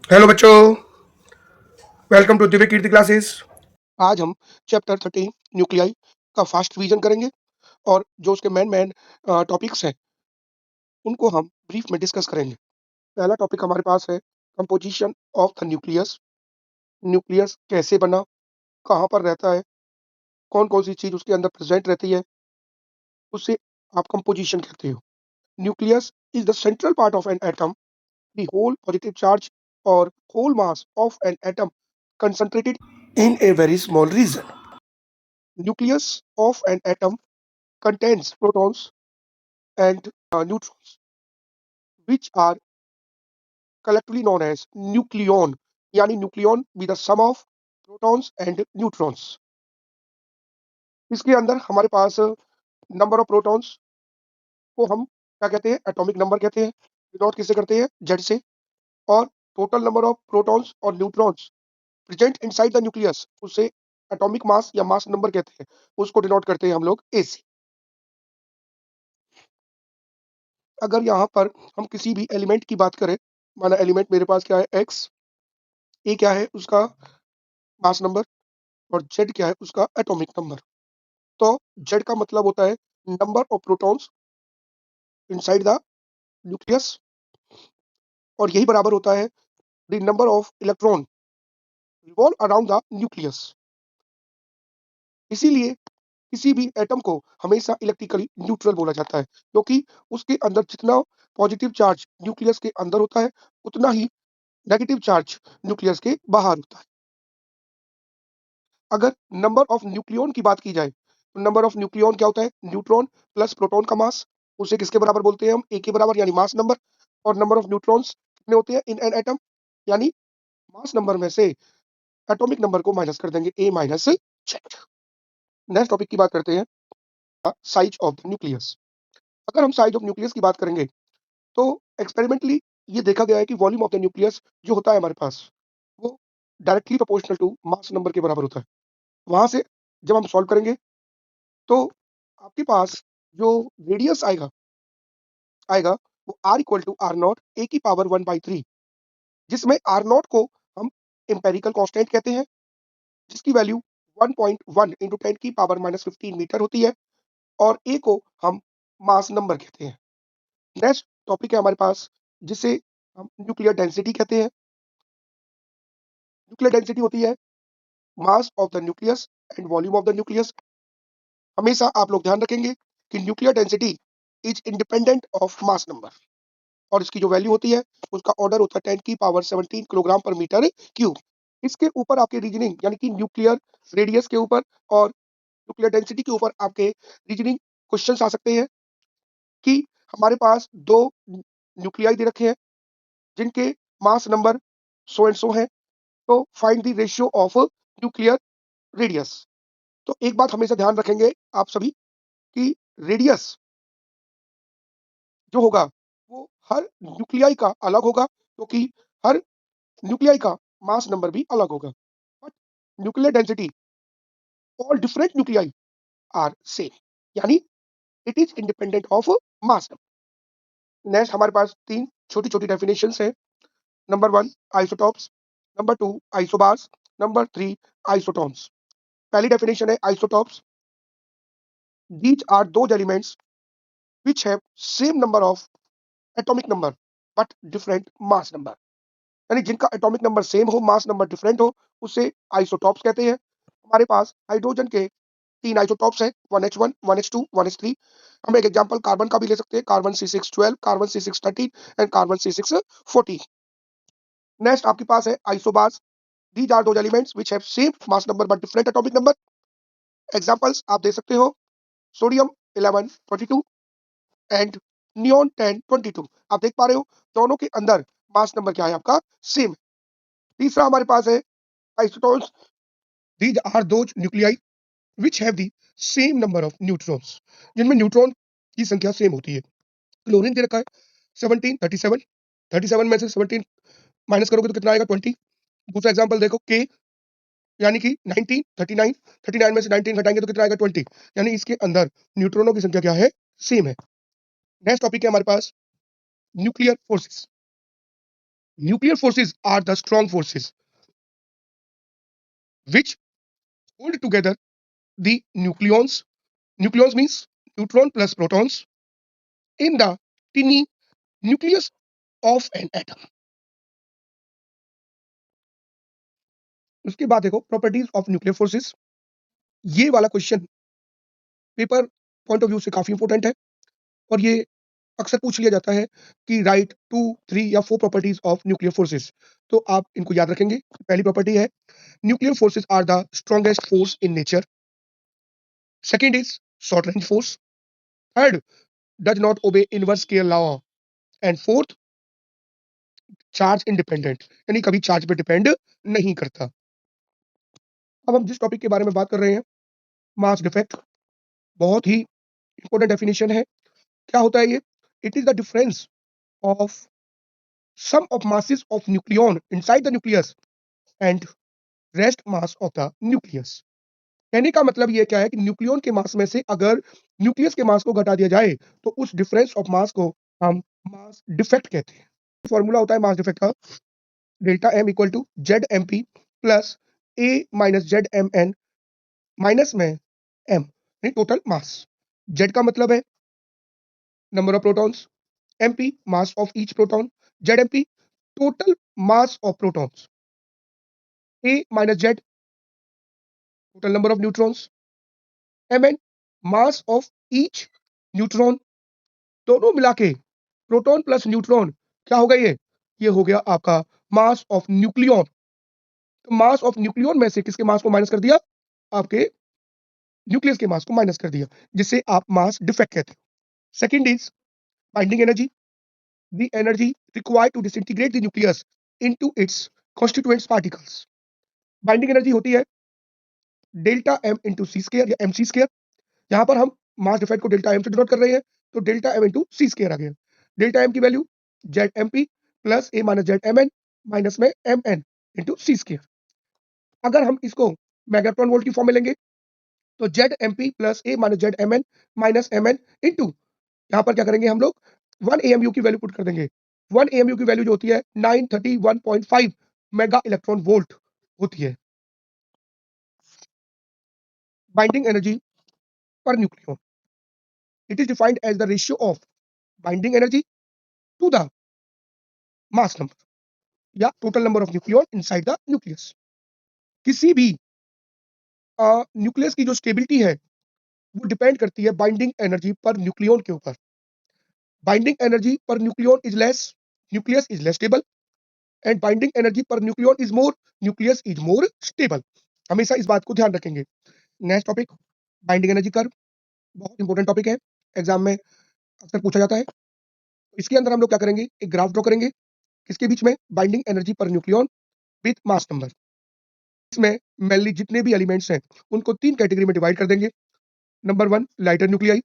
Hello बच्चों, welcome to Divya Kirti classes. आज हम चैप्टर 13 न्यूक्लियाई का फास्ट रिवीजन करेंगे और जो उसके मेन टॉपिक्स हैं उनको हम ब्रीफ में डिस्कस करेंगे। पहला टॉपिक हमारे पास है composition of the nucleus. Nucleus कैसे बना, कहाँ पर रहता है, कौन-कौन सी चीज़ उसके अंदर प्रेजेंट रहती है, उसे आप कंपोजिशन कहते हो। Nucleus is the central part of an atom, the whole positive charge और whole mass of an atom concentrated in a very small region. nucleus of an atom contains protons and neutrons which are collectively known as nucleon, यानी nucleon be the sum of protons and neutrons. इसके अंदर हमारे पास number of protons को हम क्या कहते हैं, atomic number कहते हैं। डिनोट किससे करते हैं, जेड से। और टोटल नंबर ऑफ प्रोटॉन्स और neutrons present inside the nucleus, उसे एटॉमिक मास या मास नंबर कहते हैं। उसको डिनोट करते हैं हम लोग ए से। अगर यहाँ पर हम किसी भी एलिमेंट की बात करें, माना एलिमेंट मेरे पास क्या है, एक्स। ए क्या है, उसका मास नंबर। और जेड क्या है, उसका एटॉमिक नंबर। तो जेड का मतलब होता है number of protons inside the nucleus, और यही बराबर होता है the number of electron revolve around the nucleus. इसीलिए किसी भी एटम को हमेशा इलेक्ट्रिकली न्यूट्रल बोला जाता है, क्योंकि उसके अंदर जितना पॉजिटिव चार्ज न्यूक्लियस के अंदर होता है, उतना ही नेगेटिव चार्ज न्यूक्लियस के बाहर होता है। अगर नंबर ऑफ न्यूक्लियॉन की बात की जाए, तो नंबर ऑफ न्यूक्लियॉन क्या होता है, न्यूट्रॉन प्लस प्रोटॉन का मास। उसे किसके बराबर बोलते हैं हम, ए के बराबर, यानी मास नंबर। और नंबर ऑफ न्यूट्रॉन्स कितने होते हैं इन एन एटम, यानी मास नंबर में से एटॉमिक नंबर को माइनस कर देंगे, ए माइनस जेड। नेक्स्ट टॉपिक की बात करते हैं, साइज ऑफ द न्यूक्लियस। अगर हम साइज ऑफ न्यूक्लियस की बात करेंगे, तो एक्सपेरिमेंटली ये देखा गया है कि वॉल्यूम ऑफ द न्यूक्लियस जो होता है हमारे पास, वो directly proportional to mass number के बराबर होता है। वहां से जब हम सॉल्व करेंगे, तो आपके पास जो रेडियस आएगा आएगा वो R equal to R naught A की पावर 1/3, जिसमें आर नॉट को हम एम्पेरिकल कांस्टेंट कहते हैं, जिसकी वैल्यू 1.1 इंटू 10 की पावर -15 मीटर होती है। और ए को हम मास नंबर कहते हैं। नेक्स्ट टॉपिक है हमारे पास, जिसे हम न्यूक्लियर डेंसिटी कहते हैं। न्यूक्लियर डेंसिटी होती है mass of the nucleus and volume of the nucleus. हमेशा आप लोग ध्यान रखेंगे कि nuclear density is independent of mass number, और इसकी जो वैल्यू होती है उसका ऑर्डर होता है 10 की पावर 17 किलोग्राम पर मीटर क्यूब। इसके ऊपर आपके रीजनिंग, यानी कि न्यूक्लियर रेडियस के ऊपर और न्यूक्लियर डेंसिटी के ऊपर आपके रीजनिंग क्वेश्चंस आ सकते हैं कि हमारे पास दो न्यूक्लियाई दे रखे हैं जिनके mass number so and so है, तो find the ratio of nuclear radius. तो एक बात हमेशा ध्यान रखेंगे आप सभी कि रेडियस जो होगा वो हर न्यूक्लियाई का अलग होगा, क्योंकि हर न्यूक्लियाई का मास नंबर भी अलग होगा। But nuclear density all different nuclei are same, यानी it is independent of mass number. Next हमारे पास तीन छोटी छोटी डेफिनेशंस है। Number one, isotopes. Number two, isobars. Number three, isotones. पहली डेफिनेशन है isotopes. These are those elements which have same number of atomic number but different mass number, यानी जिनका एटॉमिक नंबर सेम हो, मास नंबर डिफरेंट हो, उसे isotopes कहते हैं। हमारे पास हाइड्रोजन के तीन आइसोटॉप्स हैं, 1h1, 1h2, 1h3। हम एक एग्जांपल कार्बन का भी ले सकते हैं, carbon C612, carbon C613 and carbon C614। Next आपके पास है isobars. These are those elements which have same mass number but different atomic number. Examples आप दे सकते हो, सोडियम 1122 एंड नियॉन 1022। आप देख पा रहे हो दोनों के अंदर मास नंबर क्या है आपका, सेम। तीसरा हमारे पास है isotones. These are those nuclei which have the same number of neutrons, जिनमें न्यूट्रॉन की संख्या सेम होती है। क्लोरीन दे रखा है 17 37, 37 में से 17 माइनस करोगे तो कितना आएगा, 20। दूसरा एग्जांपल देखो, के यानी कि 19 39, 39 में से 19 घटाएंगे तो कितना आएगा, 20। यानी इसके अंदर न्यूट्रॉनों की संख्या क्या है, सेम है। नेक्स्ट टॉपिक है हमारे पास nuclear forces. Nuclear forces are the strong forces which hold together the nucleons. Nucleons means neutron plus protons in the tiny nucleus of an atom. उसके बाद देखो प्रॉपर्टीज ऑफ न्यूक्लियर फोर्सेस। ये वाला question paper point of view से काफी important है और ये अक्सर पूछ लिया जाता है कि राइट 2, 3 या 4 प्रॉपर्टीज ऑफ न्यूक्लियर फोर्सेस। तो आप इनको याद रखेंगे। पहली प्रॉपर्टी है nuclear forces are the strongest force in nature. Second is short range force. Third, does not obey inverse scale law. And fourth, charge independent, यानी कभी चार्ज पे डिपेंड नहीं करता। अब हम जिस टॉपिक के बारे में बात कर रहे हैं, मास डिफेक्ट, बहुत ही इंपॉर्टेंट डेफिनेशन है। क्या होता है ये? It is the difference of sum of masses of nucleon inside the nucleus and rest mass of the nucleus। कहने का मतलब ये क्या है कि न्यूक्लियन के मास में से अगर न्यूक्लियस के मास को घटा दिया जाए तो उस डिफरेंस ऑफ मास को हम मास डिफेक्ट कहते हैं। फॉर्मूला होता है मास डिफेक्ट का, delta M equal to Z M P plus A minus Z M N minus में एम, टोटल मास। जेड का मतलब है number of protons, MP mass of each proton, Z M P total mass of protons, A minus Z total number of neutrons, mn mass of each neutron. दोनों मिला के proton plus neutron क्या होगा? ये हो गया आपका मास ऑफ न्यूक्लियन। तो मास ऑफ न्यूक्लियन में से किसके मास को माइनस कर दिया? आपके न्यूक्लियस के मास को माइनस कर दिया, जिससे आप मास डिफेक्ट कहते हो। Second is binding energy, the energy required to disintegrate the nucleus into its constituents particles. Binding energy होती है delta M into C square या एम सी स्क्वायर। यहाँ पर हम मास डिफेक्ट को डेल्टा एम से डिनोट कर रहे हैं, तो delta M into C square आ गया। डेल्टा एम की value Z M P plus A minus Z M N minus में M N into C square. अगर हम इसको मैग्नेट्रॉन वोल्ट की फॉर्म में लेंगे तो Z M P plus A minus Z M N minus M N into, यहाँ पर क्या करेंगे हम लोग 1 AMU की वैल्यू पुट कर देंगे। 1 AMU की वैल्यू जो होती है 931.5 मेगा इलेक्ट्रॉन वोल्ट होती है। Binding energy per nucleon, it is defined as the ratio of binding energy to the mass number या total number of nucleon inside the nucleus. किसी भी न्यूक्लियस की जो स्टेबिलिटी है वो डिपेंड करती है बाइंडिंग एनर्जी पर न्यूक्लियन के ऊपर। Binding energy per nucleon is less, nucleus is less stable, and binding energy per nucleon is more, nucleus is more stable. हमेशा इस बात को ध्यान रखेंगे। Next topic binding energy curve, बहुत इंपॉर्टेंट टॉपिक है, एग्जाम में अक्सर पूछा जाता है। इसके अंदर हम लोग क्या करेंगे? एक ग्राफ ड्रॉ करेंगे, किसके बीच में? Binding energy per nucleon with mass number. इसमें मेनली जितने भी एलिमेंट्स हैं उनको 3 कैटेगरी में डिवाइड कर देंगे। नंबर 1 लाइटर न्यूक्लियाई,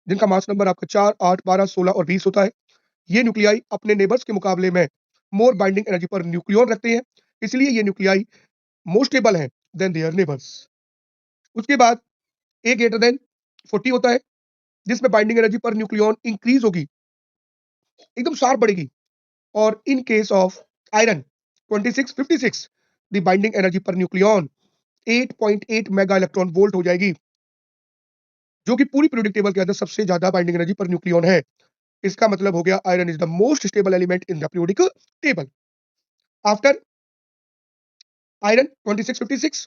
जिनका मास नंबर आपका 4, 8, 12, 16 और 20 होता है। ये न्यूक्लियाई अपने नेबर्स के मुकाबले में मोर बाइंडिंग एनर्जी पर न्यूक्लियन रखते हैं, इसलिए ये न्यूक्लियाई मोर स्टेबल हैं देन देयर नेबर्स। उसके बाद ए ग्रेटर देन 40 होता है, जिसमें binding energy per nucleon increase होगी, एकदम शार्प बढ़ेगी। और in case of iron 26, 56, the binding energy per nucleon 8.8 mega electron volt हो जाएगी, जो कि पूरी पीरियोडिक टेबल के अंदर सबसे ज्यादा बाइंडिंग एनर्जी पर न्यूक्लियन है। इसका मतलब हो गया iron is the most stable element in the periodic table. After iron 26, 56,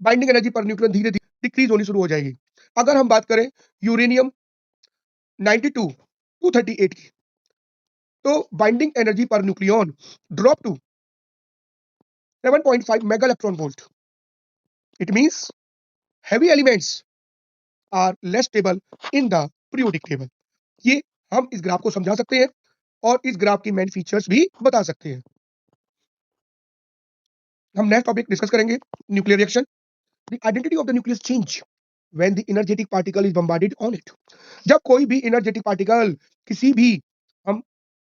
binding energy per nucleon धीरे धीरे डिक्रीज होनी शुरू हो जाएगी। अगर हम बात करें यूरेनियम 92, 238 की, तो binding energy per nucleon drop to 7.5 mega electron volt. It means heavy elements are less stable in the periodic table. ये हम इस ग्राफ को समझा सकते हैं और इस ग्राफ की मेन फीचर्स भी बता सकते हैं। हम नेक्स्ट टॉपिक डिस्कस करेंगे nuclear reaction. The identity of the nucleus change when the energetic particle is bombarded on it. जब कोई भी एनर्जेटिक पार्टिकल किसी भी हम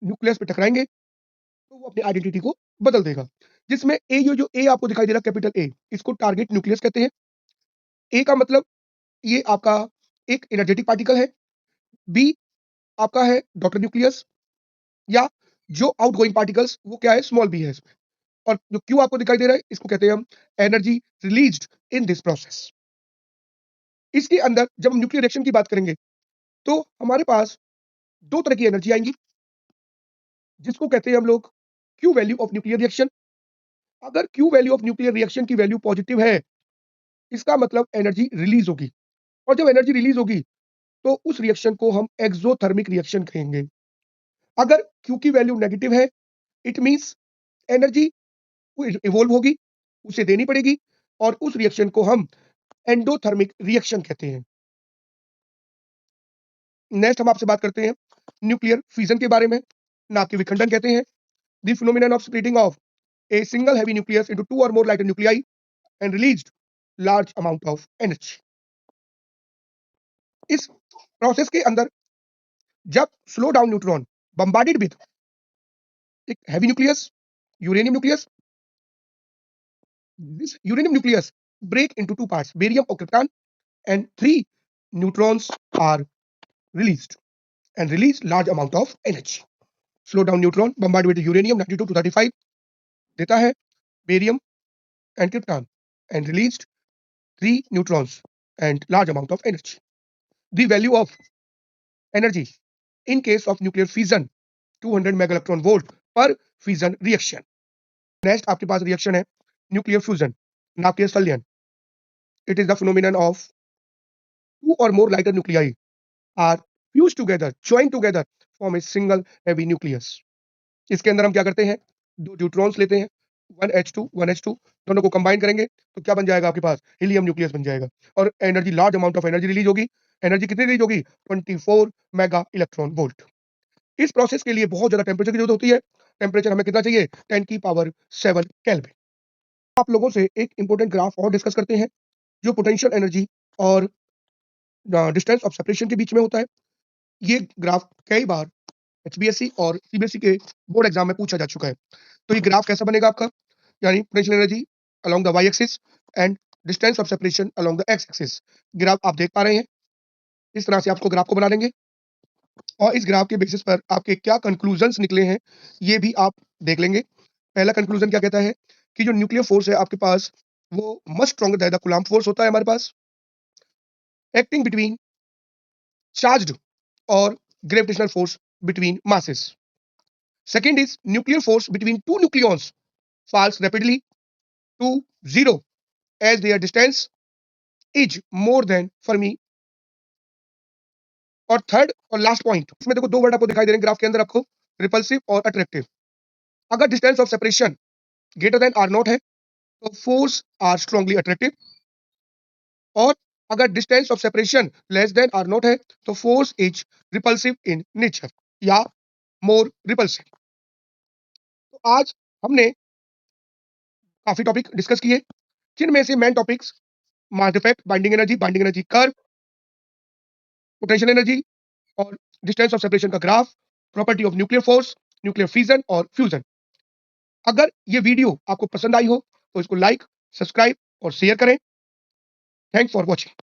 न्यूक्लियस पे टकराएंगे तो वो अपनी आइडेंटिटी को बदल देगा, जिसमें ए, जो ए आपको दिखाई दे रहा है कैपिटल ए, इसको टारगेट न्यूक्लियस कहते हैं। ए का मतलब ये आपका एक एनर्जेटिक पार्टिकल है, बी आपका है डॉटर न्यूक्लियस, या जो आउटगोइंग पार्टिकल्स वो क्या है, स्मॉल बी है इसमें, और जो क्यू आपको दिखाई दे रहा है इसको कहते हैं हम energy released in this process. इसके अंदर जब हम न्यूक्लियर रिएक्शन की बात करेंगे तो हमारे पास दो तरह की एनर्जी आएंगी, जिसको कहते हैं हम लोग Q value of nuclear reaction. अगर Q value of nuclear reaction की वैल्यू पॉजिटिव है, इसका मतलब एनर्जी रिलीज होगी, और जब एनर्जी रिलीज होगी तो उस रिएक्शन को हम एक्सोथर्मिक रिएक्शन कहेंगे। अगर क्यू की वैल्यू नेगेटिव है, इट मींस एनर्जी इवॉल्व होगी, उसे देनी पड़ेगी, और उस रिएक्शन को हम एंडोथर्मिक रिएक्शन कहते हैं। नेक्स्ट हम आपसे बात करते हैं न्यूक्लियर फिजन के बारे में, नाभिक विखंडन कहते हैं the phenomenon of splitting of a single heavy nucleus into two or more lighter nuclei and released large amount of energy। इस प्रोसेस के अंदर जब slow down neutron bombarded with एक heavy nucleus, uranium nucleus, this uranium nucleus break into two parts, barium or krypton, and three neutrons are released and release large amount of energy। Slow down neutron bombarded with uranium 92 to 35 देता है barium and krypton and released three neutrons and large amount of energy। The value of energy in case of nuclear fission 200 mega electron volt per fission reaction। Next आपके पास reaction है nuclear fusion, नाभिकीय संलयन। It is the phenomenon of two or more lighter nuclei are fused together, joined together, form a single heavy nucleus। इसके अंदर हम क्या करते हैं, दो न्यूट्रॉन्स लेते हैं, 1h2 1h2, दोनों को कंबाइन करेंगे तो क्या बन जाएगा आपके पास, हीलियम न्यूक्लियस बन जाएगा, और energy large amount of energy release होगी। एनर्जी कितनी रिलीज होगी, 24 मेगा इलेक्ट्रॉन वोल्ट। इस प्रोसेस के लिए बहुत ज्यादा टेम्परेचर की जरूरत होती है। टेम्परेचर हमें कितना चाहिए, 10 की पावर 7 केल्विन। आप लोगों से एक इंपॉर्टेंट ग्राफ और डिस्कस करते हैं, जो पोटेंशियल एनर्जी और डिस्टेंस ऑफ सेपरेशन के बीच में होता है। ये ग्राफ कई बार एचबीएससी और सीबीएसई के बोर्ड एग्जाम में पूछा जा चुका है। तो ये ग्राफ कैसा बनेगा आपका, यानी potential energy along the Y axis and distance of separation along the X axis. Graph आप देख पा रहे हैं, इस तरह से आपको ग्राफ को बना देंगे, और इस ग्राफ के बेसिस पर आपके क्या कंक्लूजन्स निकले हैं ये भी आप देख लेंगे। पहला कंक्लूजन क्या कहता है कि जो न्यूक्लियर फोर्स है आपके पास वो much stronger than the Coulomb force होता है हमारे पास, एक्टिंग बिटवीन चार्ज्ड और gravitational force between masses। Second is nuclear force between two nucleons falls rapidly to zero as their distance is more than Fermi। और third और last point, इसमें देखो दो वर्ड आपको दिखाई दे रहे हैं ग्राफ के अंदर आपको, रिपल्सिव और अट्रैक्टिव। अगर distance of separation greater than R naught है तो फोर्स आर स्ट्रांगली अट्रैक्टिव, और अगर distance of separation less than R naught है तो force is repulsive in nature या मोर रिपल्सिव। तो आज हमने काफी टॉपिक डिस्कस किए, जिनमें से main topics mass defect, binding energy curve, potential energy और डिस्टेंस ऑफ सेपरेशन का graph, property of nuclear force, nuclear fission और फ्यूजन। अगर ये वीडियो आपको पसंद आई हो तो इसको लाइक, सब्सक्राइब और शेयर करें। Thanks for watching.